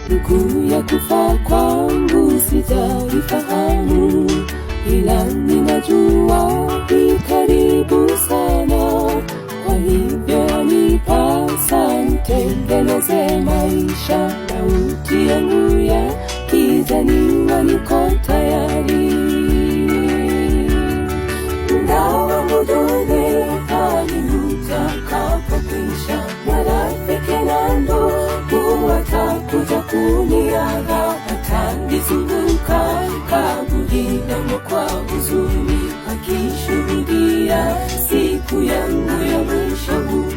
Siku ya kufa kwangu sijaifahamu, ila ninajua ni karibu sana. Kwa hivyo yanipasa nitengeneze maisha, mauti yangu yakizaniwa niko tayari. Ingawa mudone hadi utakapokwisha, marafiki na ndugu watakuja kuniaga, watanizunguka kaburi langu kwa huzuni, wakishuhudia siku yangu ya mwisho huku.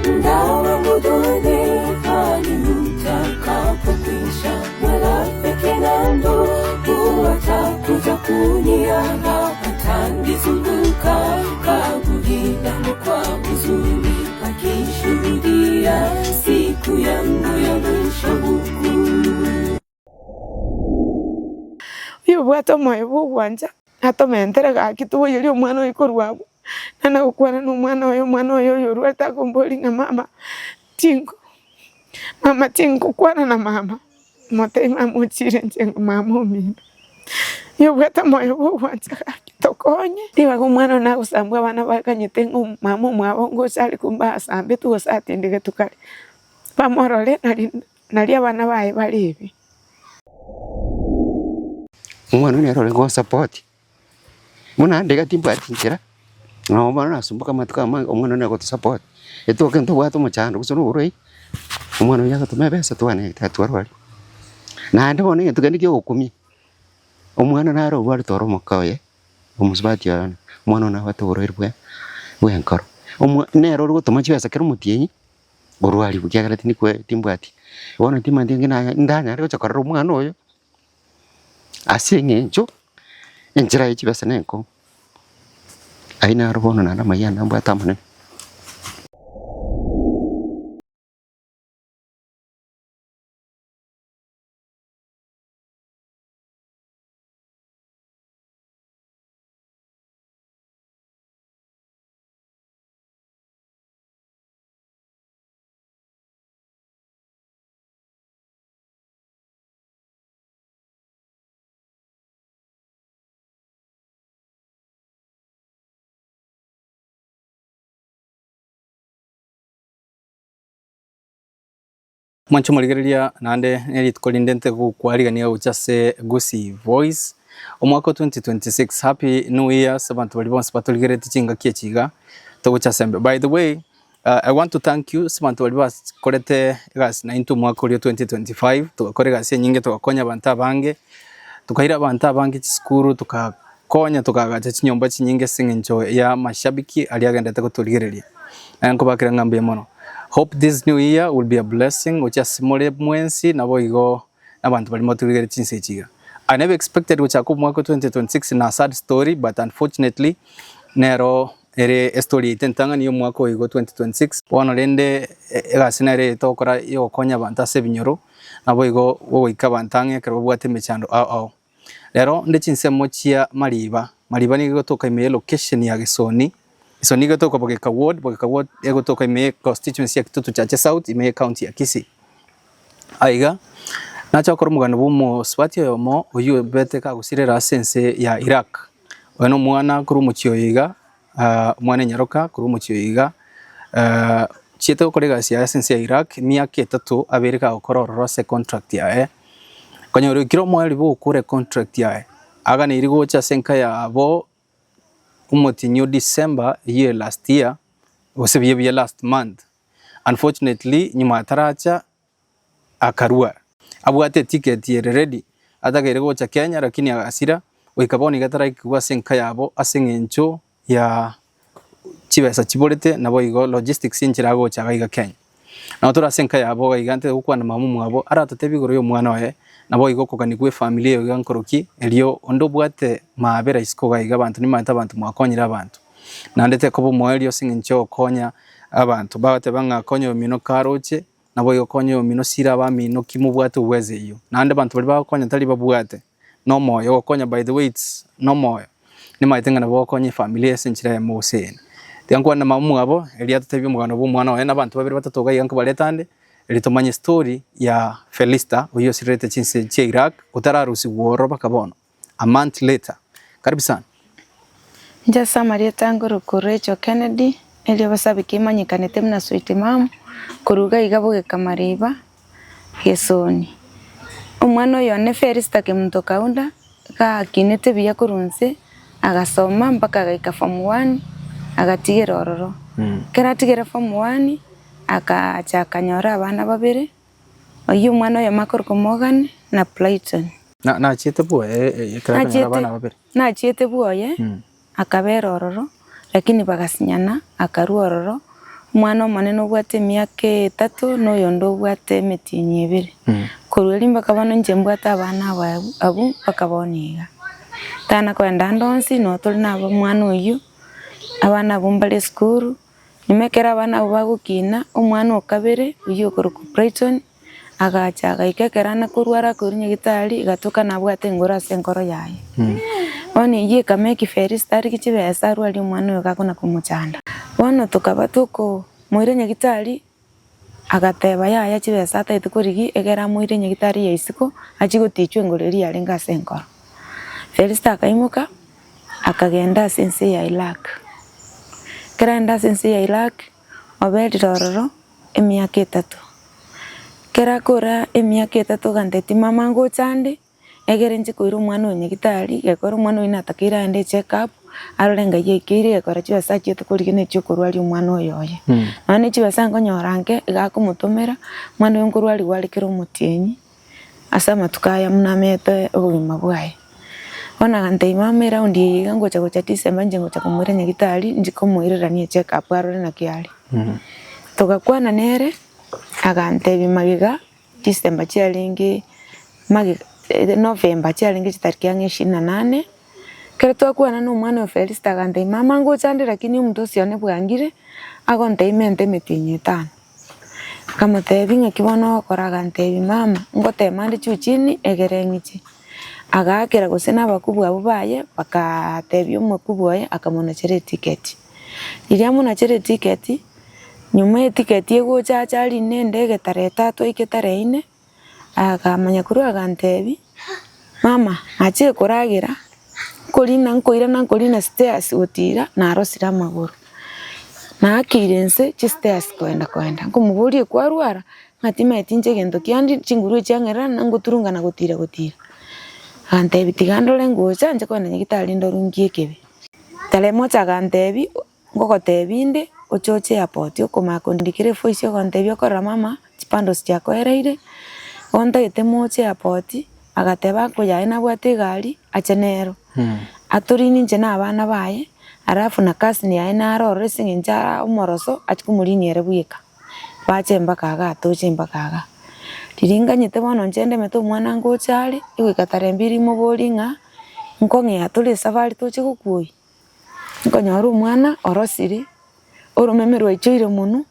Ingawa mudone hadi utakapokwisha, marafiki na ndugu watakuja kuniaga, watanizunguka kaburi langu kwa huzuni, wakishuhudia siku yangu ya mwisho huku. Iyo bwato moyo bugwanja atomentere gakituo yiri omwana oyikorwabo nana gukwana n'omwana oyo yorwata komboli nga mama tingo kwana na mama motema mochire njengo mama omina. Iyo bwato moyo bugwanja gakitokonye iba omwana na gusambwa abana bakanyete ngo mama omwabo ngo sali kumbasa ambe tuosatindike tukali bamorole nali abana baye balibi. Umwana ni arole ngo support muna ndega timba tinjira no mwana asumbuka matuka umwana ni ngo support eto kento bwato muchando kusono uroi umwana yaka tumebesa twane tatwarwali na ndibone ngetuka ndikyo gukumi umwana naro bwari toro mukaye umusbati yana umwana na batoro irwe wenkaro nero rugutuma cyasa kero mutiyenyi urwali bukyaga tini kwe timbwati wona timande ngina ndanya ryo cyakara umwana oyo asenye ncho enjira y'ikibasa nenko aina rubono na mayana mbwatamane. Mwancho maligereria nande neri tukolindente kukwariga uchase Gusii Voice omwaka 2026. Happy New Year sabantu bali bonse batuligerete chinga kiechiga tuguchasembe. By the way, I want to thank you sabantu bali bakorete gas na into mwaka uri 2025 tukakore gas nyinge tukakonya banta bange tukahira banta bange chiskuru tukakonya tukagacha chinyomba chinyinge singincho ya mashabiki aliagendete kutuligereria nanko bakira ngambe mono. Hope this new year will be a blessing which is more mwensi na boigo nabantu bali motuligere chinsechiga. I never expected uchako mwaka 2026 na sad story, but unfortunately nero ere story itentanga niyo mwaka oigo 2026 wana lende egasinare tokora yo konya banta sebinyoro na boigo woika bantange kero bwate mechando ao lero ndechinse mochia mariba ni gotoka ime location ya Gesoni. So niga toka Bogeka Ward ego toka ime constituency ya Kitutu Chache South ime county ya Kisii. Aiga nacha okoro mugano bumo swati yomo oyu bete ka gusirera sense ya Iraq. Wano mwana kuru muchioyiga mwana nyaroka kuru muchioyiga chieto okorega sia sense ya Iraq miaka 3 abereka okororo se contract ya konyoro kiro mwali bu kure contract ya aga ni irigo cha senka ya abo New December year last year was a last month. Unfortunately nyuma taracha akarua abwate ticket yere ready atagere gocha Kenya lakini agasira wikaboni gatara ikwa senka yabo asengencho ya chibesa chibolete nabo igo logistics injira gocha gaiga Kenya na tora senka yabo gaigante gukwana mamu mwabo aratatebigoro yo mwana we nabo igo kokanikwe family yo gankoroki elio ondo bwate mabera isko gaiga abantu ni mata abantu mwakonyira abantu nandete kobo mwelio singincho konya abantu bawate banga konyo mino karoche nabo igo konyo mino sira ba mino kimubwate uweze iyo nande abantu bali bakonya tali babwate no moyo konya. By the way, it's no moyo ni maitenga nabo konye family esenchira ya Mose tiangwa na mamu abo elia tatebi mugano bo mwana we nabantu babiri batatoga yanko baletande litomanye story ya Felista uyo sirete chinse cha Iraq utararusi woro bakabono a month later. Karibu sana. Njasa Maria Tangoro Kurecho Kennedy elio basabiki manyikanete mna switi mamu kuruga igabuge kamariba gesoni. Umwana oyo ne Felista ke muntu kaunda ka kinete biya kurunse agasoma mpaka agaika form 1 agatigera ororo. Kera tigera form 1 akanyora abana babiri. Oyo mwana oyo makoro Morgan na Playton. Na chiete buo kera abana babiri. Na chiete buo akabera ororo lakini bagasinyana akarua ororo. Mwana maneno bwate myaka 3 no yondo bwate metinye 2. Kurulimba kabano njembwata abana abu bakaboniga. Tana kwenda ndonsi no tulina mwana oyo abana bumbale school nimekera abana bagukina umwana okabere uyo kuruku Brighton agacha gaikekerana kurwara kurinye gitari gatoka nabwate ngora senkoro yaye. Oni ye kameki Felista ari kichibesa rwali umwana oyo gakona kumuchanda. Bono tukaba tuko mwire nyagitari agateba yaya chibesa ataitukurigi egera mwire nyagitari yaisiko achigutichwe ngoreri yari ngase nkoro. Felista akaimuka akagenda sense ya Iraq. Kerenda sense ya Iraq obedi rororo emyaka 3. Kera kora emyaka 3 gandeti mama ngo chande egere nchikuira umwana onyagitari gekora umwana inatakira ende check up arolenga yekire gekora chibesa chete kurigene chokorwali umwana oyoye. Nane chibesa ngonyorange igakumutumira mwana yonkorwali walikira umutienyi asa matukaya munamete obugima bwaye. Ona gante imamera undi ngocha gocha December nje ngocha kumwira nyagitari ndiko mwireranie check up arore na kiali. Tugakwana nere agante bimagiga December chialingi magiga November chialingi tariki 28. Kera twakwana no mwana wa Felista gante mama ngocha lakini umuntu sione bwangire agonte imente metinye 5. Kama tebinga kibono okora gante mama ngote mande chuchini egerengichi. Agakera gusena bakubwa abo baye bakatebya umukubwa ye akamona chere ticket. Iriya muna chere ticket nyuma ticket yego chacha ali nendege tare 3 ike tare 4 akamanya kuru agantebi mama ache kuragira kolina nkoira stairs utira na arosira maguru na akirense chi stairs kwenda nkumuburi kwa rwara ngatima etinje gendo kyandi chinguru cyangera nanguturunga na gutira Gantebi tigandole ngocha nje kwenda nyagitari ndorungie kebe. Tale mocha gantebi ngogotebinde ochoche airport okomakondikire voice gantebi okora mama chipando chako ereire onda itemoche airport agateba ko yae na bwate gari achenero. Aturini nje na abana baye arafu na kasi ni yae na ro resinginja umoroso achikumulinyere bwika. Bache mbaka agatoche mbaka aga. Tiringa nyete bono nchende meto mwana ngochari iwe katarembiri moboringa nkonge atule safari toche gukui nkonyoru umwana orosiri orumemerwa ichoire muno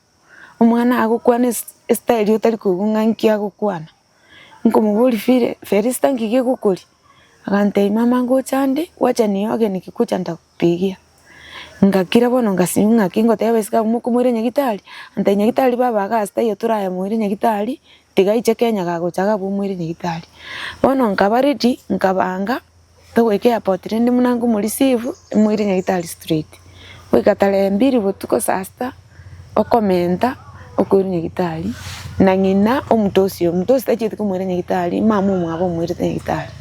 umwana agukwana style utari kugunga nki agukwana nkomuburi Felista ngige gukuri agante mama ngochande wacha niyoge nikikucha ndakupigia ngakira bono ngasinyunga kingo tebesika mukumwire nyagitari ante nyagitari baba agasta yo turaya mwire nyagitari tigaiche Kenya gagochaga bumwire nyagitari bono nkabaridi nkabanga togweke airport ndi munangu muri receive mwire nyagitari street wikatale mbiri butuko sasta okomenta okwire nyagitari na ngina omutosi tachite kumwire nyagitari mamu mwabo mwire nyagitari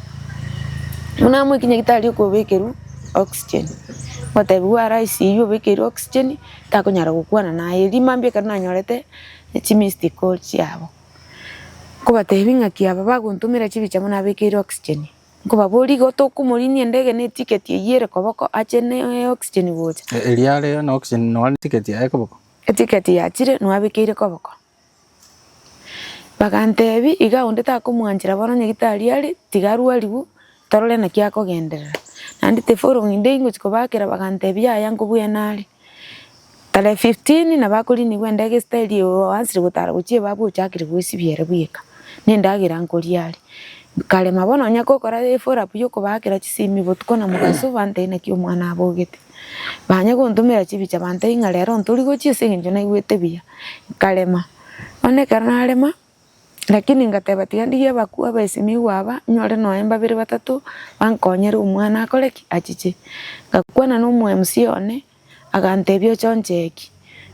munamu kinyagitari okobekeru oxygen Watabiwa raisi iyo bekeru oxygen takonyara gukwana naye limambye kana nyorete chimistiko cyabo kuba tebinga kiaba baguntumira chibicha muna bekeru oxygen kuba boli goto kumurinie ndege ne ticket yere koboko achene oxygen bocha eliale na oxygen no ticket ya koboko ticket ya chire no abekeru koboko bagantebi iga onde takumwanjira bono nyagitari ali tigaru alibu torole na kiako genderera nandi te following day ngo chikobakera bagantebya yango bwenali tale 15 na bakuri ni wendege style yo ansiri gutara guchie babu chakire gwisibyere bwika nindagira nkori yali kale mabono nyako kora de fora puyo kobakera chisimi botuko na mugaso bante na kyo mwana abogete banya gondumira chibicha bante inga lero nturi gochie singe njona igwete biya kalema one kana arema lakini ngateba tigandiye bakua besimi waba nyore noemba biri batatu bankonyera umwana akoreki achiche ngakwana no mu MC one agantebyo choncheki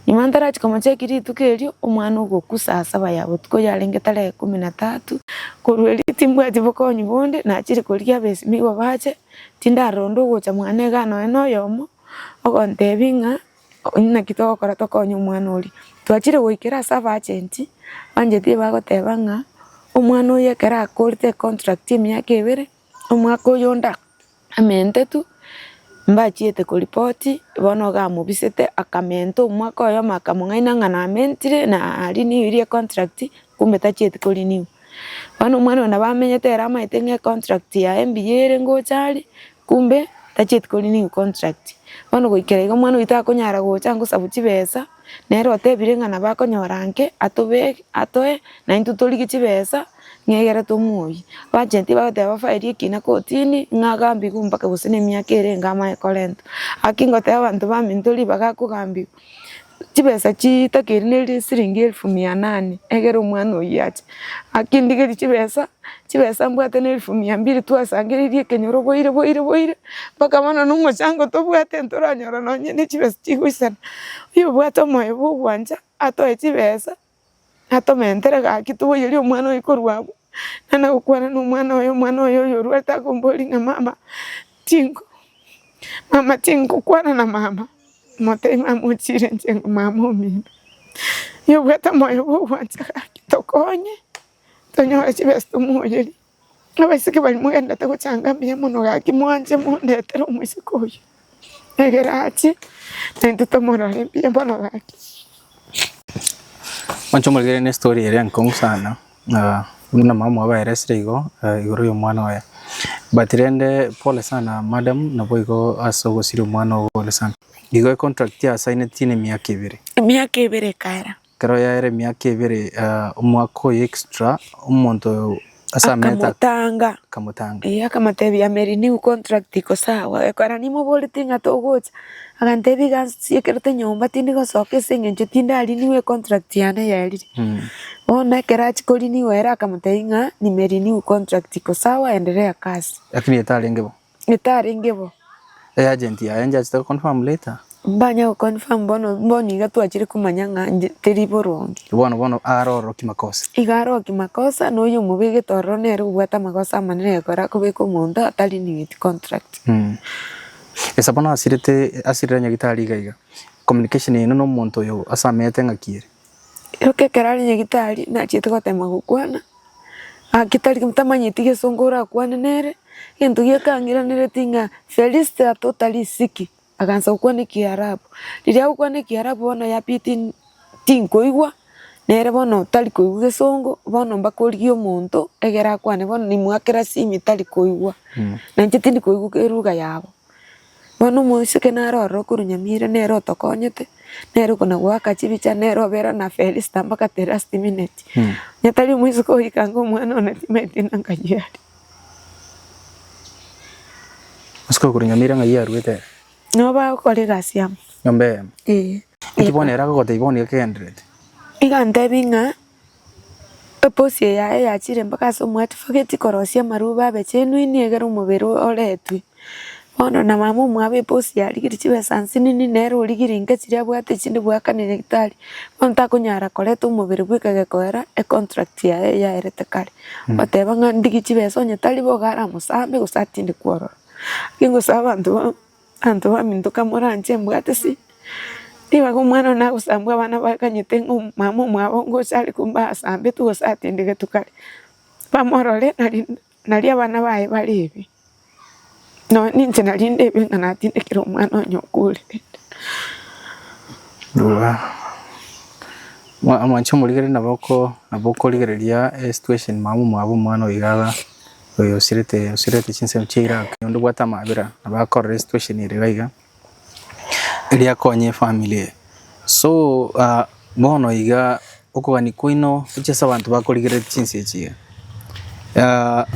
nimantara chikomocheki ritukerio umwana ugokusa asaba yabo tuko yarenge tare 13 kurweli timbwa tibokonyi bonde na chiri kuria besimi wabache tinda rondo gocha mwana gano eno yomo ogontebinga ina kitoko kora tokonyo umwana uri twachire goikera saba agenti banje tie bagoteba nga umwana uye kera akorite contract emyaka 2 umwaka uyonda amente tu mbachiete ku report bono gamubisete akamento umwaka oyo makamungaina ngana amentire na ari ni irie contract kumbe tachiete ku renew bono umwana na bamenyete era maite nge contract ya MBA ngochari kumbe tachiete ku renew contract bono goikera igo mwana uita kunyara gocha ngo sabuchi besa nero atebire ngana bakonyoranke atoe na intuturi gichibesa ngegera tumuyi bagenti bagoteba fairi kina kotini ngagambi kumpaka gusene myaka erenga ama kolento akingote abantu baminturi bagakugambi chibesa chitakirine siringi 1800 egera umwana oyache akindige chibesa mbwate ne 1200 twasangiririe kenyoro boire paka mana nungo chango tobwate ntoranyora nonye ne chibesa chigwisana uyo bwato moyo bugwanja atoe chibesa atomentere gakitubo yiri umwana oyikorwabo nana gukwana n'umwana oyo yorwata kombolinga mama tingo kwana na mama mote mamuchire njengo mama omina yo bwata moyo bugwanja gakitokonye tonyo chibesa tumuoyeri abasike bali mugenda takuchangambia muno gakimwanje mundetera umwisiko oyo egerachi nentutomorore mpia mbono gaki Mancho mulgere ne story ere ankong sana una mama aba eresre igoro yo mwana oya batirende pole sana madam na boigo asogo siru mwana pole sana igo contract ya sign tine myaka 2 kaera karo ya ere myaka 2 umwako extra umonto asameta kamutanga akamatebia meri new contract iko sawa ekora nimo bolitinga togocha agantebi gasiekerte nyomba tindi gosoke sengencho tinda ali new contract yane yari ona kerachi koli new era akamuteinga ni meri new contract iko sawa endelea kazi lakini etarengebo agent ya anja to confirm later mbanya confirm boni gatu achire kumanyanga teriborongi bono aroro kimakosa igaro kimakosa no yo mubige toro nero gwata makosa manene kora kubeko munda atali ni contract esa bono asiranya gitari gaiga communication ino no monto yo asamete ngakire roke kerali nyagitari na chite gotema gukwana akitari kimtamanyiti gesongora kwana nere gento gyekangira nere tinga Felista totally sick aganza ukwane Kiarabu riria ukwane Kiarabu bono yapiti tinkoigwa nere bono tali koigwa gesongo bono mbakorigie omonto egera kwane bono ni mwakera simi tali koigwa na ntindi koigwa keruga yabo bono moiseke naroro kurunyamira nero tokonyete nero kuna gwaka chibicha nero bera na Felista mpaka last minute nyatali mwisiko ikango mwana ona timeti nangayari Asko kurunyamira ngayarwete no ba kore gasiam nyombe ikibonera ko tiboni kendret igantebinga eposie ya chire mpaka so mwati fogeti korosia maruba bechenu ini egero mubero oretwi bono na mama mwabe posi ya ligiri chibe sansini ni nero ligiri nke chiria bwate chinde bwakane nyagitari bonta kunyara koreto mubere bwikage koera e contract ya erete kare bateba ngandigi chibe so nyatali bogara musambe gusatinde kworo kingo sabantu anto baminduka moranje mbwate si tiba kumwana na usambwa abana bakanyete mama mwabo ngo chali kumba asambe tu gusatinde getukare bamorole nali abana bae balibi no ninje nalinde benga natinde kiro mwana nyokule Ruwa mwancho muligere naboko ligereria situation mamu mwabo mwana igaba oyo sirete chinse chira ndo bwata mabira nabakora situation ire gaiga iria konye family so bono iga okogani kuino chesa abantu bakoligere chinse chiga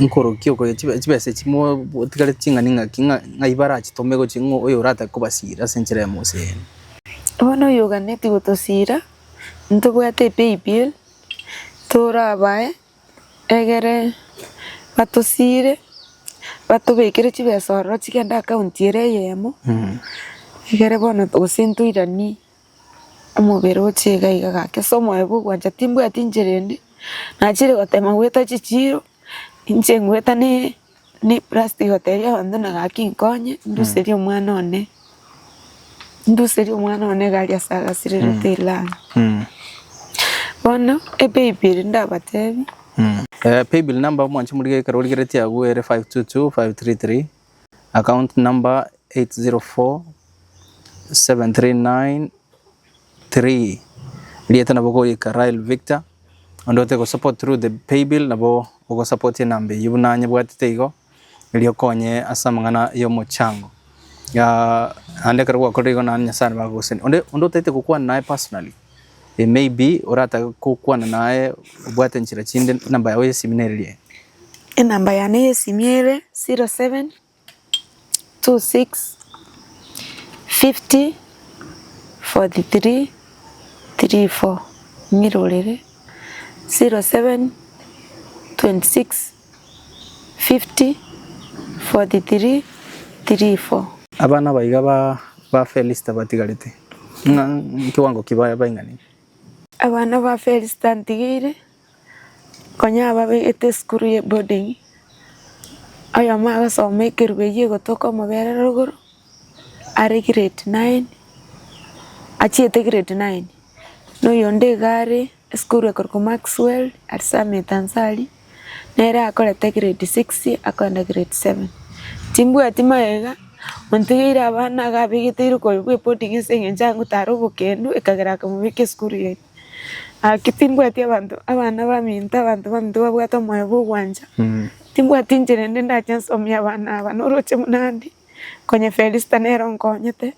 nkoro kyoko chibese chimo tikale chinga ngaibara chitomego chingo oyo rata kubasira senchera mose bono yoga neti gutosira ntubwate pay bill tora bae egere batusire batubekire chibesoro chigenda account yere yemo egere bono tusintuirani omubere ochega igaga kesomo ebo gwanja timbu atinjerendi nachire gotema gweta chichiro inche ngweta ni plastic hotel abandu nagakinkonye nduserie omwana one gari asagasire rutilanga bono paybill ndabatebi paybill number mwanchi mulige karoligereti yagu ere 522533 account number 804739 lieta nabo ko Karail Victor ondote go support through the paybill nabo go support nambe yubunanye bwatite igo ilio konye asamangana yo mochango ya ande karwa korigo na nyasana baguseni ondote te kukwa nae personally it may be orata kukwa nae bwate nchira chinde namba yawe siminerie namba yane simire 07 26 50 43 34 ngirorere 07 26 50 43 34 abana baiga ba Felista batigarite kiwango kibaya baingani abana ba Felista ntigire konya babete skuru ye boarding aya maga some kirweye gotoka mabere ruguru ari grade 9 achiete grade 9 no yonde gari skuru ekorko Maxwell at Summit Tanzali nera akorete grade 6 akonda grade 7 timbu atimaega ontigira abana gabigite iruko boarding esenge njangu tarubu kendo ekagera kamubike skuru ye akitimbu ati abana baminta abantu baminta babwata moyo gwanja timbu atinjere ndenda chance omya abana noroche munandi konye Felista nero nkonyete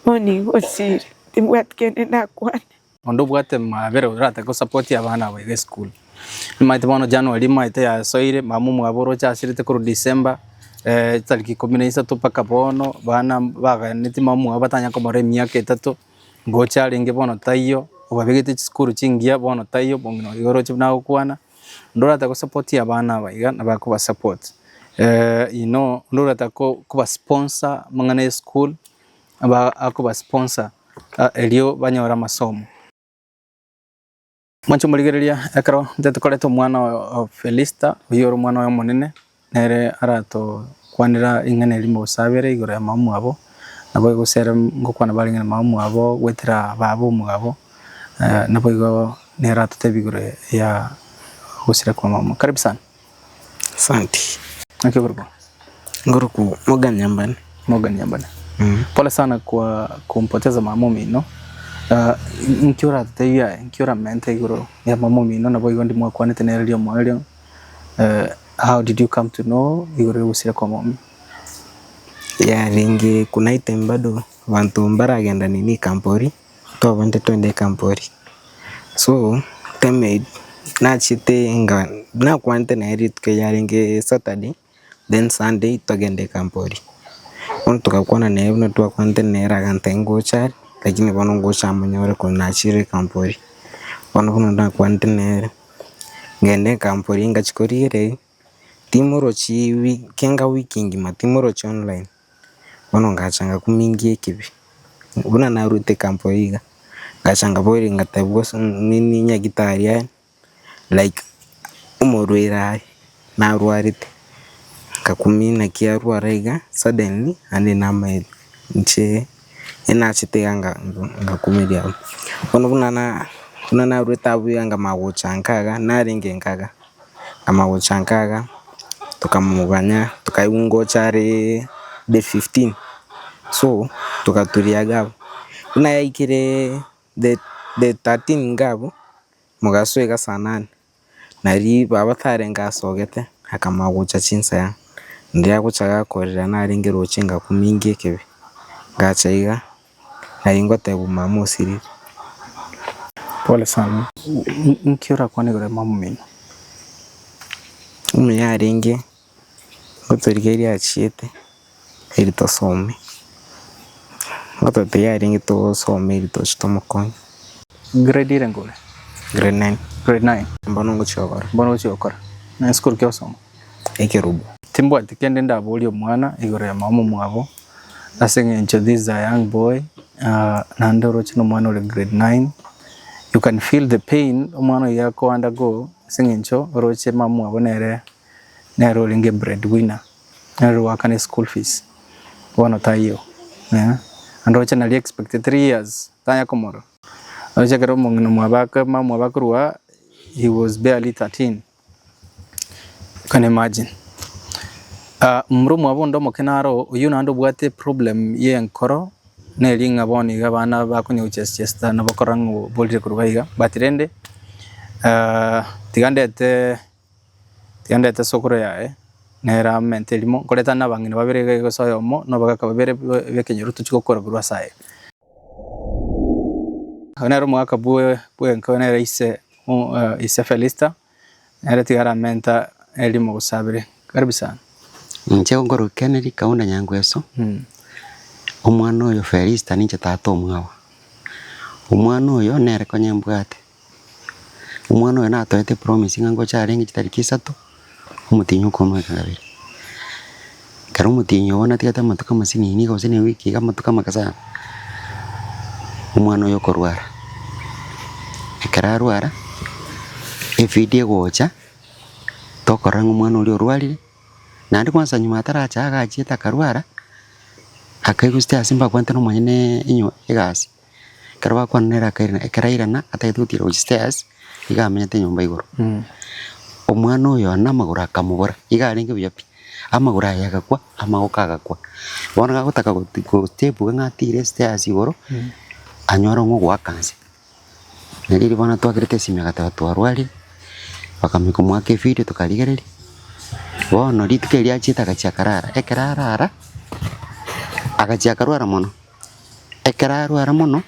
moni osiri timbu atkende nakwane ondo bwate mabere urata ko support abana baiga school maite bono January maite ya soire mamu mwaboro chasirite kuru December tariki 13 paka bono bana baga niti mamu abatanya ko more myaka 3 ngocha ringe bono tayo obabigite school chingia bono tayo bongino igoro chibna kwana ndorata ko support abana baiga nabako ba support ndorata ko kuba sponsor mangane school aba akuba sponsor elio banyora masomo mwancho muligereria ekaro ntetukoreto mwana wa Felista uyoro mwana wa munene nere arato kwanira ingane limo sabere igoro ya mamu abo nabo igosera ngokwana balingana mamu abo wetira babo mugabo nabo igo nera tutebigore ya gusira kwa mamu. Karibu sana. Asante. Nakigurgo Nguruku Morgan Nyambane. Pole sana kwa kumpoteza mamu mino. Nkiora teya nkiora mente igoro ya mamu mino nabo igo ndimwa kwanete nerelio mwelio. How did you come to know igoro gusira kwa mamu? Ya ringi kuna item bado bantu mbaragenda nini Kampori to bande twende Kampori so teme na chite nga na kwante na erit ke yaringe Saturday then Sunday togende Kampori on tukakwana na ebno tu kwante nera gante ngochar lakini bono ngocha manyore ko na chire Kampori bono na kwante nera ngende Kampori ngachikoriere timoro chi kenga weekend matimoro chi online bono ngachanga kumingie kibi buna na rute Kampori ngachanga boiri ngatabwo nini nya gitaria like umorwera na rwarite kakumina kia rwaraiga suddenly ande nama nche ena chiteyanga ngakumedia bono buna na rute abu yanga magochanga naringe ngaga amagochanga tukamuganya tukaiungo chare the 15 so tukaturiaga una yaikire the 13 ngabo mugaswega sanani nari baba tarenga sogete akamagucha chinsa ya ndia guchaga korera naringe rochinga kumingie kebe gachaiga naringote bumamu siri. Pole sana. Nkiora kwane gore mamu mino yaringe gotorigeri achiete irito some gotote yaringe to some irito chitomokonya grade ile ngole grade 9 grade 9 Mbono ngochokora. bono chokora na school kyo somo Ekerubu. timbo tikende ndabuli omwana igoro ya mama mwabo asenge this a young boy na ndoro chino mwana ule grade 9 you can feel the pain omwana yako undergo singincho roche mama mwabo nere linge breadwinner nere wakane school fees wana tayo yeah and roche na expected 3 years tanya komoro roche kero mungino mwabaka mama mwabaka ruwa he was barely 13 you can imagine mru mwabondo mokenaro uyu nando bwate problem ye enkoro nelinga boni gabana bakunye chesta na bokorango bolire kurubaiga batirende tigandete sokoro yae nera mentelimo koleta nabangine babere go soyomo no bagaka babere bekenyeru tuchiko kora gurwa sae onero mwaka bue nkone ise felista nera tigara menta elimo gusabire karibu sana. Nchego ngoro Kennedy kaunda nyangweso. Omwana oyo Felista ninche tato omwawa. Omwana oyo nere konyembwate. Omwana oyo natoete promise ngango charengi chitariki 3 omutinyo komwe kabiri. Karo omutinyo wona tigata matuka masini ni gose ne wiki ga matuka makasana. Omwana oyo korwara. Ekararwara. Video gocha. Tokoranga omwana oli orwalire. Nandi kwanza nyuma ataracha agachita karwara akaiguste asimba kwante no mwene inyo egasi karwa kwanera ekarairana ataitutira upstairs igamenyete nyumba igoro omwana oyo anamagura akamugora igaringe byapi amagura yagakwa amagoka agakwa bona gagotaka go step ngatire stairs igoro anyora ngo gwakanse neriri bona twakirete simya gatatu arwali bakamikumwake video tukaligereri bono litike lyachita gachakarara ekarara agachakarwara mono ekararwara mono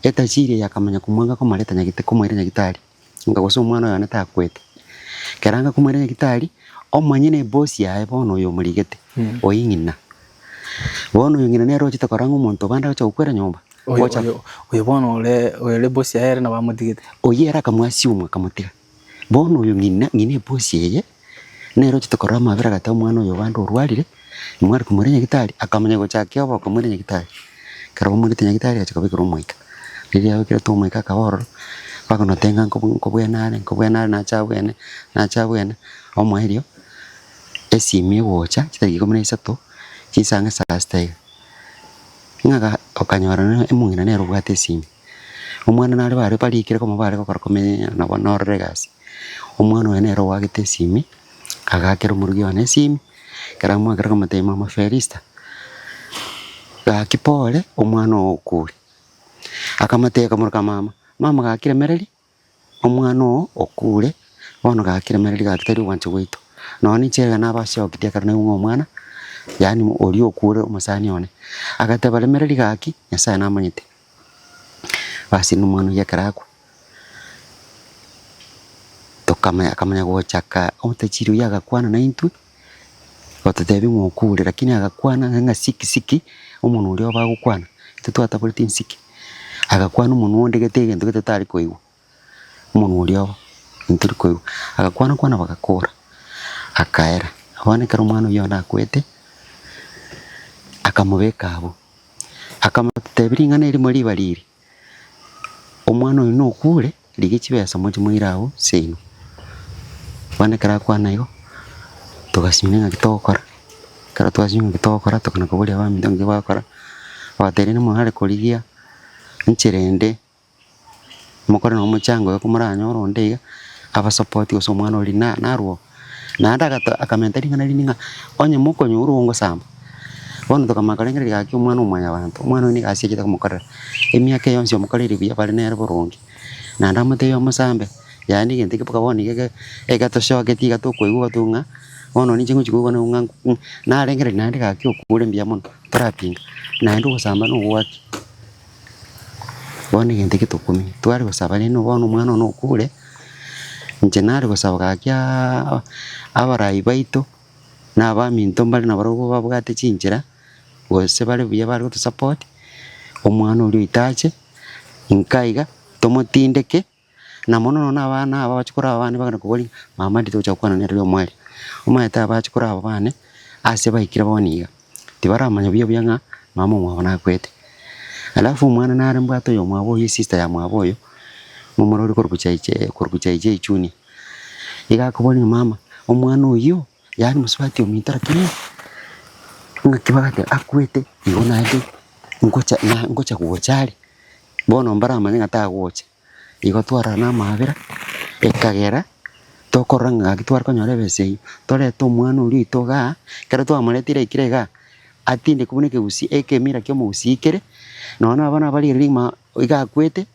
etachire yakamanya kumwanga ko maleta nyagite kumwere nyagitari ngagoso umwana yana takwete karanga kumwere nyagitari omanyine boss yae bono yo muligete oyingina bono yingina ne rochita karanga umuntu banda gacha ukwera nyumba oyo bono ole boss yae na bamutigete oyera kamwasi umwe kamutiga bono yingina ngine boss yeye nero chitokora mabira gata umwana oyo bando urwalire mwari kumurenya gitari akamanya go chake abo kumurenya gitari karabo muri tenya gitari achikabikira umwika riri abikira to umwika kaboro bako notenga nkobwena na chabwene omwerio esimi wocha chitari komene isato chisanga sastay ngaga okanyora emungina nero bwate esimi omwana nari bare parikire ko mabare ko komenya na bonoregas omwana wenero wagite esimi agakero murugi wane simi karamwa karako matei mama Felista gakipole omwana okuri akamateka muruka mama gakire mereri omwana okure bono gakire mereri gakitari wanche wito noni chega nabashe okitia karane umwana yani oli okure umusani one agatebale mereri gaki nyasaye namanyite basi n'umwana yakarako akamanya gochaka omutachiri yagakwana na intu otatebi ngokure lakini agakwana nga siki umuntu uri obagukwana tetwata politi siki agakwana umuntu wonde getege ndo tetari koiwa umuntu uri obo nturi koiwa agakwana bagakora akaera abane karo umwana uyo nakwete akamubeka abo akamatebiri ngana iri muri bariri umwana uyu no kure ligikibesa moje mwirawo sino bane kara kwana yo tugasimina ngitokora kara twazimwe ngitokora tokana ko buri abami ndonge bakora baterene mu hare koligia nchirende mukora no muchango yo kumuranyo ronde aba support yo somwana oli naruo na ndaga akamentari ngana lininga onye muko nyuru ngo samba bono tokamakare gaki umwana umanya abantu umwana ni asije takumukora emyaka yonse omukaliri bya bali nere borongi na ndamate yo musambe yani gente que pakaboni que gato shoke tiga to koigwa tunga ono ni chingu chikuwa na na rengere na ndika kyo kule mbia mono trapinga na ndo kusamba no waki boni gente que to kumi twari kusaba ni no bono mwana no kule njenari kusaba kya abarai baito na bami ntombali na barogo babwate chinjira bose bale buya bali to support omwana uri itache inkaiga tomotindeke na mono na abana aba bachikora abana bagana kugori mama ndito chakwana ne ryo mwali umayeta bachikora abana ase baikira boniga tibaramanya byo byanga mama mwana kwete alafu mwana nare mbwato yo mwabo sister ya mwabo yo mumurori korkuchaiche ichuni iga kuboni mama omwana uyo yani muswati umitara kini ngakibagate akwete ibona ade ngocha kuochari bono mbara manya ta kuocha igo twara na mabira ekagera tokoranga gitwara konyore bese tore to mwana uri toga kare to amaletire ikirega atinde kuboneke usi ekemira kyo musikere nona abana bali rima iga kwete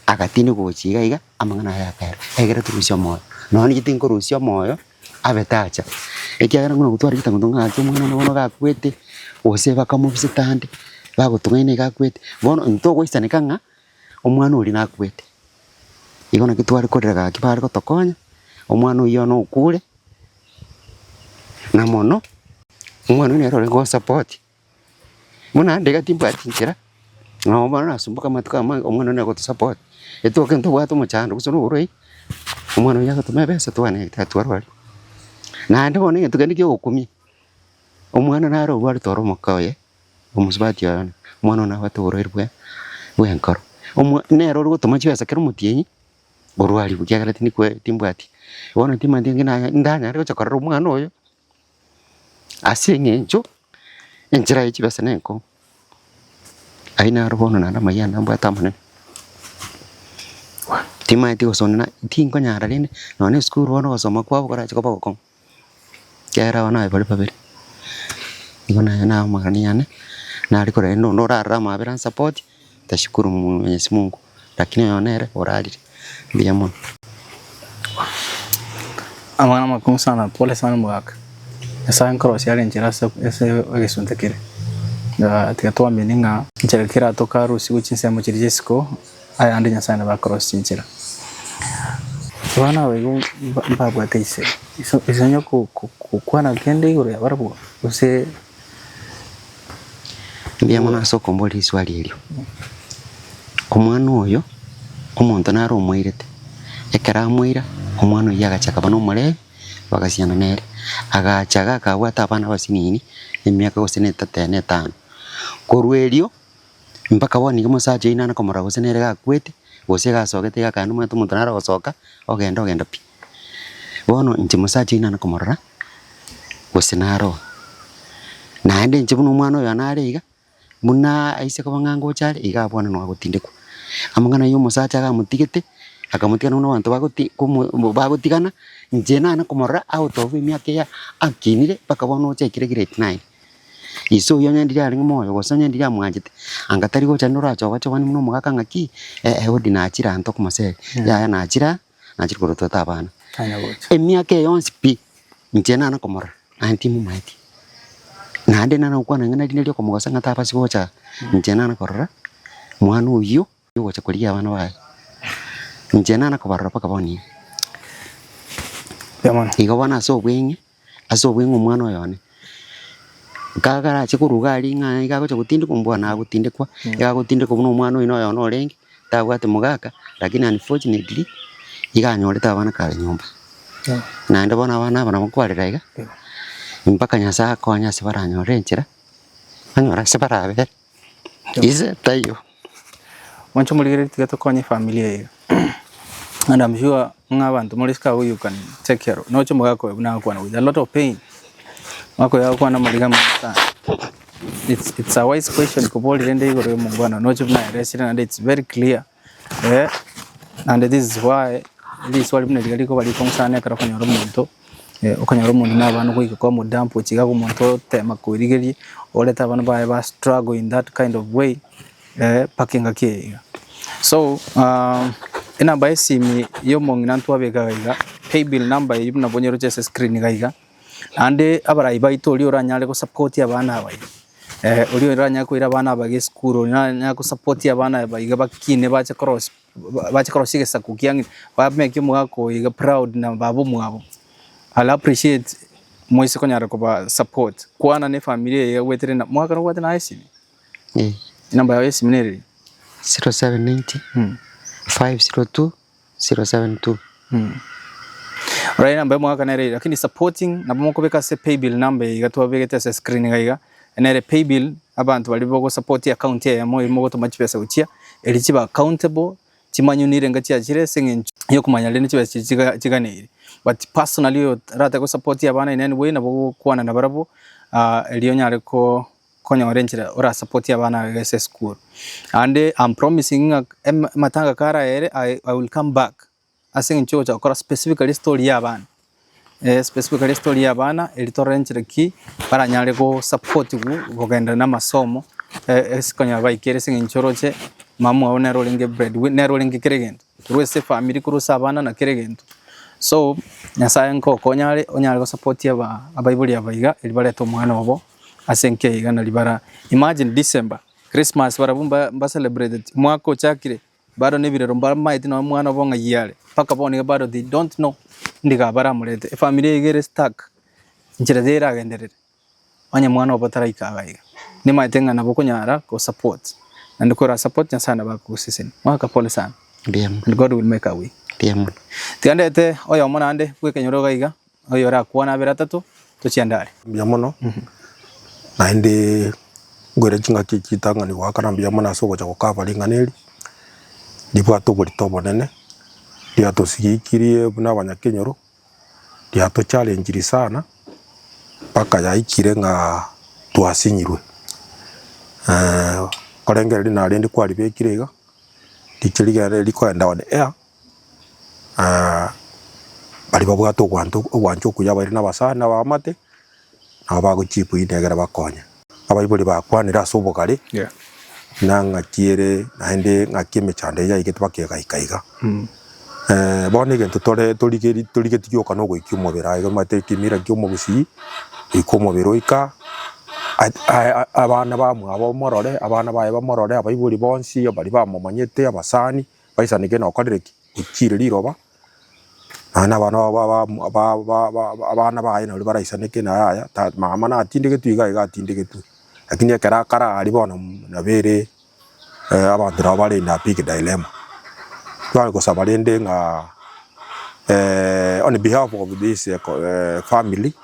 agatinde kuchiga iga amangana yakera egera turusya moyo nona gitinko rusya moyo abetacha ekiagera ngono gutwara gitango ngaki mwana nono gakwete ose bakamubise tande bagutungaine gakwete bono ntogo isanekanga omwana uri nakwete igona gitwara korera kibare gotokonya omwana uyo no kure na mono omwana ni rore go support muna ndega timba tinchira no bana sumbuka matuka omwana ni go support eto kento bwato muchando kusono uroi omwana yaga tumebesa twane tatwarwari na ndo ne tugende kyo okumi omwana naro bwari toro mokaye omusbati yana mwana na watu uroi bwenkaro nero rugutuma chibesa kero mutienyi borwari bukyagara tini kwe timbwati bona timandi ngina ndanya riko chakara umwana oyo asenge ncho enjira chibesa nenko aina robono na mayana mbwata mane timati osonna tinko nyara rene none school wono osoma kwabo kora chiko bako kera wana bali babiri ngona na magani yana na aliko reno ndo rara mabira support tashukuru Mwenyezi Mungu lakini yonere orali biamon amana makung sana pole sana mwaka esa nkoro siale njira ese egesuntekire da tiatoa meninga njira kira toka rusi uchinse mu chirijesiko aya ande nyasana ba cross chinchira wana wego mbabwa teise isonyo kukwana kende igoro ya barabu use biamon aso komboli swali elio omwana oyo omuntu naro omwirete ekera mwira omwana yagachaka bano mure bagasiana nere agachaga akabwata abana basinini emyaka gose netatene 5 korwelio mpaka boni gimosaje inana komora gose nere gakwete gose gasogete gakandu mwetu muntu naro gosoka ogenda pi bono nti mosaje inana komora gose naro naende nchibuno omwana oyo anariga muna aise kobangango chale igabwana no agotindekwa amangana yo mosaje agamutigete akamutigana no bantu bagotigana njena na komora out of myaka ya akinire bakabona ochekire grade 9 iso yo nyandiri ari moyo gosanya ndiri amwanjite angatari go chanora cho bacho bani muno mugaka ngaki odi na achira anto kumase ya na achira koroto tabana emyaka yonsi pi njena na komora anti mu maiti na ande na ukwana ngana dinelio komugasa ngata pasi gocha njena na korora mwana uyo yo gocha kulia abana ba njena na kobarra paka boni yamana igabana so bwingi omwana oyone kagara chikuruga ali nga igagocha gutinde kumbwana agutinde kwa igagutinde kubuno omwana oyo no orengi tabwate mugaka lakini unfortunately iganyoleta abana kale nyumba na ndabona abana mukwarira iga mpaka nyasa konya sibaranyore nchira anyora sibarabe ize tayo wancho muligere tigato konye familia hiyo and I'm sure ngabantu muliska who you can take care of nocho mugako na kwa with a lot of pain mako ya kwa na muligama sana it's a wise question kuboli rende igoro mungwana nocho na resident and it's very clear and this is why this wali mnaligari ko bali konsana kara konyoro muntu okanyoro muntu n'abantu kwika kwa mudampo kiga ku muntu tema kurigeri oleta abantu ba struggle in that kind of way pakinga kiega so ina baisi mi yo mongina ntwabega gaiga pay bill number yibuna bonyero chese screen gaiga ande abarayi baitoli oranyale ko support abana abayi uri oranya ko ira abana bage school oranya ko support abana abayiga bakine bache cross igesa kukiyangi bameke mugako iga proud na babo mwabo I'll appreciate moise konyara ko support kwana ne familia ya wetere na mwaka no na isi namba ya isi mineri 0790 502 072. Right number mwaka nere lakini supporting na bomoko beka se pay bill number igatwa begete se screen gaiga nere pay bill abantu bali bogo support account ya mo imo to machipesa uchia elichiba accountable timanyunire ngati ya chire sengen yo kumanya lene chibesa chiganire but personally yo rata ko support abana in any way na bogo kwana na barabo elionyare ko konya orenjira ora support abana gese school and I'm promising matanga kara ere I will come back asing chocha okora specifically story ya bana specifically story ya bana elitorenjira ki para nyale ko support go genda na masomo esikonya baikere sing choroche mamu aone rolling bread ne rolling kiregend ruese family kurusa bana na kiregend so nyasaye nko konyale onyale ko support ya ba abaibuli ya baiga elibale to mwana wabo asenke igana libara imagine December Christmas barabumba ba celebrated mwako chakire bado nebirero mbamaite na mwana bonga yale paka bone bado they don't know ndiga baramurete family igere stuck njira zera agenderere anya mwana obataraika agaiga ni maitenga na bokunyara ko support and ko support nya sana ba kusisini mwaka pole sana Ndiyo. And God will make a way. Ndiyo. Tiandete oyo mwana ande kwekenyoro gaiga oyo ra kuona bera tatu tuchiandare biamono na indi ngwere chinga kikitanga ni wakana biamona soko cha kokava linganeli ndipo atogori tobo nene dia to sikikirie buna banyakenyoro dia to challenge sana paka ya ikire nga twasinyirwe korengere na rindi kwari bekirega dikiriga liko enda on air bali babwato gwanto kuya bari nabasana bamate abago chipu indegera bakonya abayibuli bakwanira sobokari nanga kiere naende ngakime chande ya igete bakega ikaiga bone gento tolike tikyoka no gwikimo beraga mate kimira kyomo gusi ikomo beroika abana bamwe abamorore abana baye bamorore abayibuli bonsi abali bamomanyete abasani baisanike no kadireki ukire liroba ana abana baye na barayisanike na aya mama na atindike tuiga atindike tu lakini akara ali bona na bere abantu bali na big dilemma twali ko sabalende nga on behalf of this family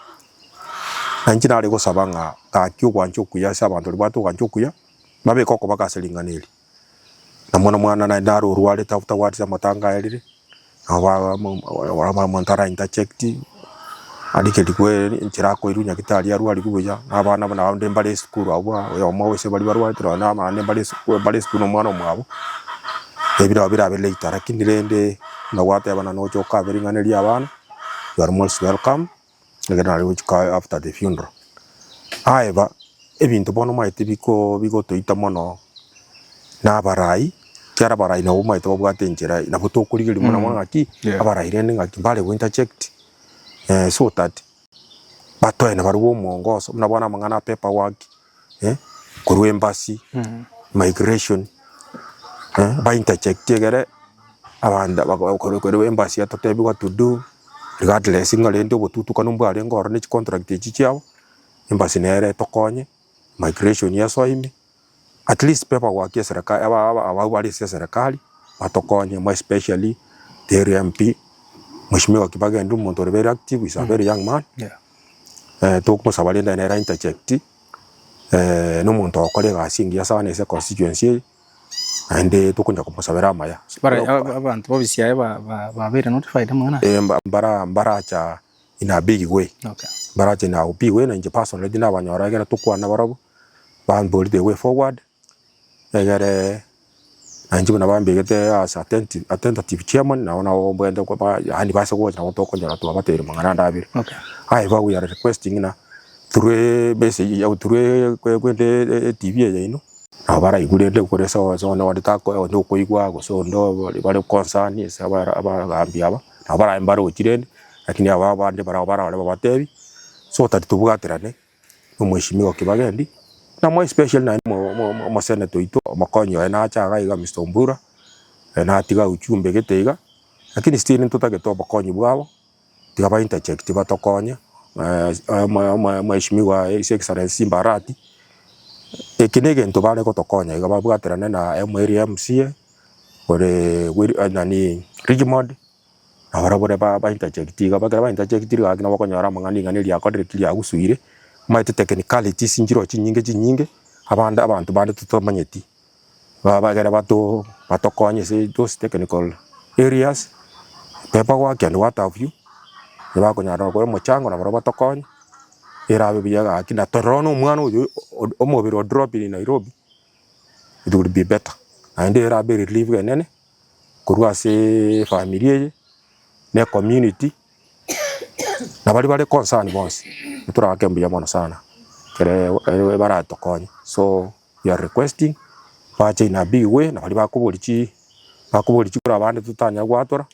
anjina ali ko sabanga ka kyugwa nchukuya sabantu libatu kanchukuya babe koko bakaselinganeli na mwana na ndaro ruwale tafuta wati matanga elire aba mantara interchecti adike likwe nchirako irunya kitali aru ali kubuya abana bana ndembale school abo yo mawese bali barwa tro na mane bali school mwana mwabo ebira bele itarakini rende na wate abana no choka beringaneli abana you are most welcome ngana which after the funeral aiba ebintu bono maite biko toita mono na barai kyara barai na umaite babwate njira na butokurigiri mwana mwana ki abarai rende ngaki bale interchect so that batoe na baruwo mongoso mnabona mangana paperwork kuru embassy migration ba intercheck tegere abanda bakuru embassy atotebi what to do regardless ngale ndo botutu kanumbu ale ngoro ne contract echichao embassy nere tokonye migration yaso ime at least paperwork ya serikali aba serikali batokonye more especially the MP Mheshimiwa Kibage ndu muntu very active, is a very young man. Tokmo sabalenda na interject no muntu akolega asingia sana ese constituency ande tokunja kumusabera maya. Bara abantu bobisiya ba very notified mwana. Mbara cha in a big way. Okay. Mbara cha na big way na nje person ready na banyora gera tukwana barabo. Band the way forward. Egere anjibu na bambe gete as attentive chairman na ona obwenda kwa hani basa ko na to konjara to abateri mangana ndabire. Okay. Hai ba we are requesting na through message ya through kwende TV ya ino abara igurende ukoresa zo na wadita ko ndo koigwa go so ndo bari concern esa abara ambiaba abara embaro ukirende lakini aba bande bara batebi so tatubwaterane umweshimiwa Kibagendi na more special na mo senator ito makonyo na acha iga Mr. Mbura na atiga uchumbe geteiga lakini still ntotake to makonyo bwabo tigaba intercheck tiba tokonya mheshimiwa His Excellency Mbarati ekinege ntobale ko tokonya iga babwaterane na MRMC ore nani Richmond na barabara ba interjectiga bagara ba interjectiga akina bakonyara mangani ngani lya kodre kili agusuire maite technicalities njiro chinyinge abantu bande tutomanyeti bagara batokonye se those technical areas pepa wa and what have you bakonyara ko mochango na barabara batokonye erabe biyaga akina torono mwana uyu omobiro drop in Nairobi, it would be better and erabe relieve enene kurwa se familia ne community na bali concern boss turakembuya mono sana kere baratokonye. So we are requesting bache na big way na bali bakuburichi kura bande tutanya gwatora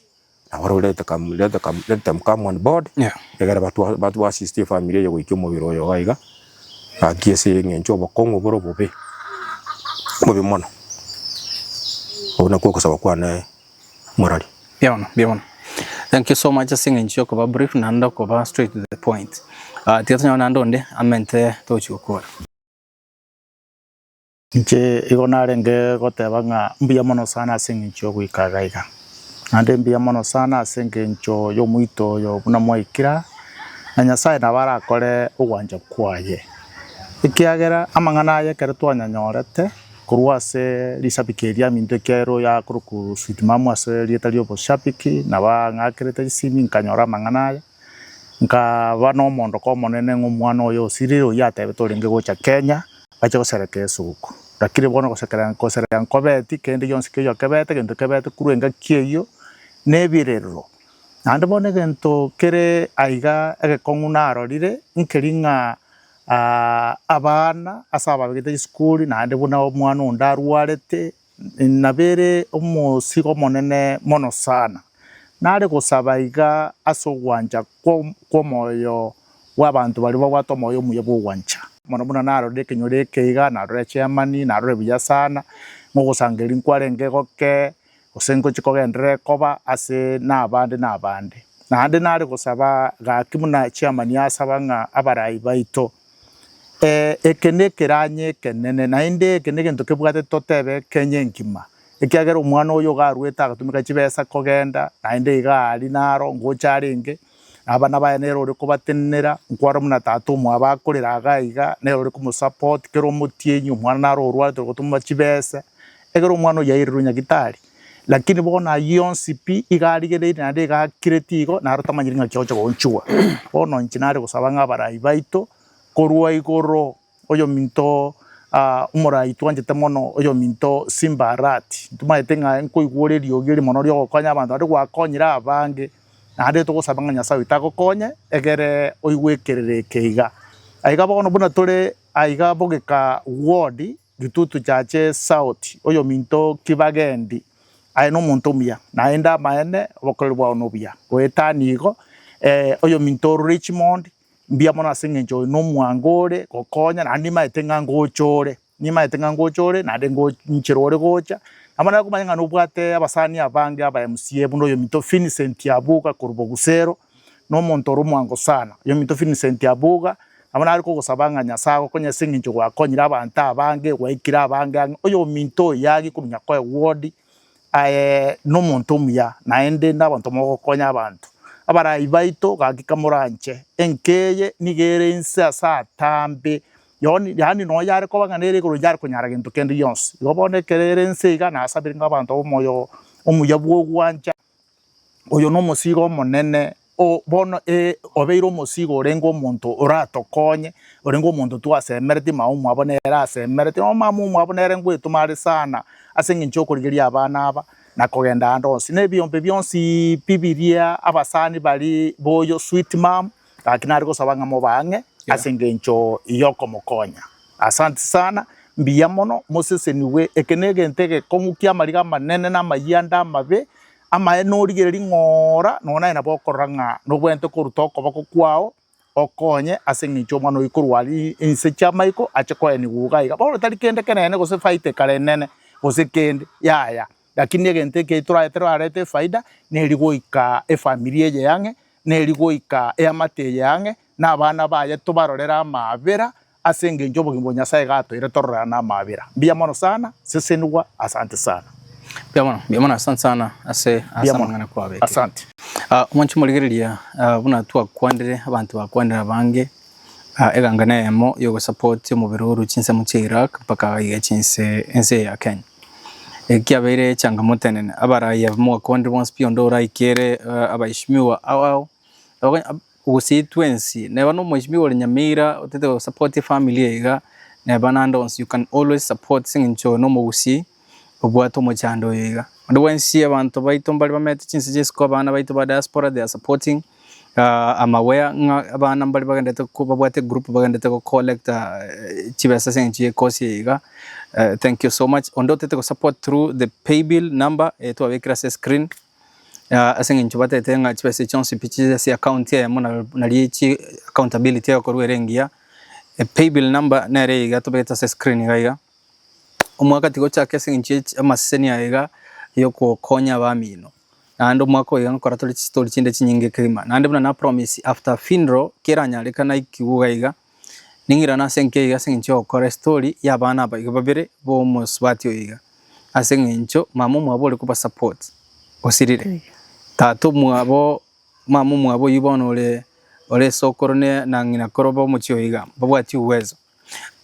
na baro let them come on board egara batu assist family yo ikimo biro yo gaiga akiese ngencho bokongo boro bobe mono ona ko kusaba kwana morali Bien. Thank you so much singing choko ba brief nanda ko ba straight to the point. Tiatanya nando nde amente tochukora. Nche igona renge goteba nga mbia mono sana singing choko ikagaiga. Ande mbia mono sana singing cho yo muito yo buna moikira. Na Nyasaye na bara kore ugwanja kwaye. Ikiagera amangana ye kere twanyanyorete kurwase lisabikeria minto kero ya kuruku sweet mamu ase lietalio bo shapiki na ba ngakerete simi nkanyora mangana nka bano mondo ko monene ngumwana oyo siriro yate betolenge gocha Kenya bache gosereke suku lakini bono gosereka nkobeti kende yonse keyo kebete kende kebete kuruenga kieyo nebirero nande bone gento kere aiga egekonguna arorire nkeringa abana asaba bagite school na ande buna omwana ondarwarete nabere omusigo monene mono sana nare gusaba iga asogwanja kwa moyo w'abantu bali bagwato moyo muye bugwanja mono buna naro de kenyore keiga na re chairman na re biya sana ngogusangeri nkwarenge goke osengo chikogendere koba ase nabande na ande nare gusaba ga kimuna chairman yasaba nga abarai baito ekene keranye kenene na inde ekene gento kebwate totebe kenye nkima ekiagera omwana oyo garweta agatumika chibesa kogenda na inde igari naro ngocharinge abana bayenero uri kubatenera nkwara muna tatu mu abakorera agaiga nero uri kumusupport kero mutienyu omwana naro orwara gutuma chibesa egero omwana yairirunya gitari lakini bona yonsipi igari gereire na ndega kiretigo naro tamanyiringa kyocho gonchua bono nchinare gusaba ngabarai baito korwa igoro oyo minto umurai twanjete mono oyo minto Simbarati tumaetenga nkoigure riogiri mono ryo gokonya abantu ari gwakonyira abange na ande tugusabanga Nyasaye itagokonye egere oigwekerere keiga aiga bono buna tore aiga bogeka ward gitutu chache South oyo minto Kibagendi ai no muntu mia na enda maene bokorerwa onobia goetanigo oyo minto Richmond mbia mona singenjo no mwangore gokonya na ndima etenga ngochore na dengo nchirore gocha amana kumanya no bwate abasani abange aba MCA buno yo mito Vincent Yabuga kurubo gusero no montoro mwango sana yo mito Vincent Yabuga amana ariko gusabanga Nyasaye konya singenjo gwakonyira abantu abange waikira abange oyo minto yagi kunya kwa ward no monto mya na ende ndabantu mo konya abantu abarai baito gakikamuranje enkeye nigere insa sa tambe yani no yare ko banganere ko yare kunyara gintu kendi yonse yobone kerere nsiga na asabiringa abantu omoyo omuyabwo gwanja oyo no musigo monene o bono obeiro musigo orengo omuntu oratokonye orengo omuntu twasemereti maumu abonera asemereti no mamu abonera ngwetumari sana asengincho kurigiria abana aba nakogenda andonsi nebyombe byonsi bibiria abasani bali boyo sweet mom akinari gusabanga mo bange asengencho iyoko mukonya asante sana mbiya mono Moses niwe ekenege ntege kongukia mariga manene na mayanda mabe ama enorigereri ngora nona ina bokoranga no bwente kurutoko bako kwao okonye asengencho mwana ikurwali insecha maiko acheko eni gugaiga bolo talikende kenene gose fight karenene gose kende ya lakini gente ke turaetero arete faida nerigoika efamilia yange nerigoika eamate yange na abana baye tubarorera amabera asengenjo bugimbo Nyasaye gato ire torora na amabera mbia mono sana sesenwa asante sana Biamana asante sana ase asamangana kwa beke. Asante. Mwanchu muligiriria buna twa kwandire abantu bakwandira bange egangana emo yo support mu biruru cinse mu Iraq paka iga cinse ense ya Kenya. Kiabere changamoto nene abarayi mu kwandira once piondo raikere abaishimiwa au usitwensi na bano mwishimiwa Nyamira utete support family iga na banandons you can always support singincho no musi obwato mu chando iga ndo wensi abantu baito mbali bamete cinse jesiko abana baito ba diaspora they are supporting amaware abana mbali bagandete ko babwate group bagandete ko collect chibesa senchi kosi iga thank you so much ondo tete ko support through the pay bill number to avekira screen asengincho batete nga chibesa chonsi pichiza si account ya mona nalichi accountability ya korwerengia pay bill number nere iga to beta screen iga umwaka tigo chake senginchi amaseni iga yoko konya bamino ando mwako yankora toli story chinde chinyinge kema nande buna na promise after funeral keranya leka na ikibuga iga ningira na senke iga sengincho okora story ya bana ba babere bo muswati iga asengincho mamu mwabole kuba support osirire tato mwabo mamu mwabo yibono ole sokorone na ngina koroba muchyo iga babwati uwezo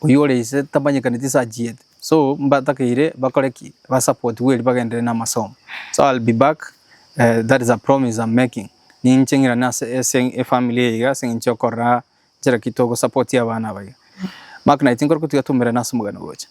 uyole ise tabanyekanitisa jiet so mbatakire bakoreki ba support weli bagendere na masomo so I'll be back. That is a promise I'm making. Ninchengira na a family iga sengincho korra jera kitoko support ya bana baga. Makna itingor kutiga tumera nasumugana gocha.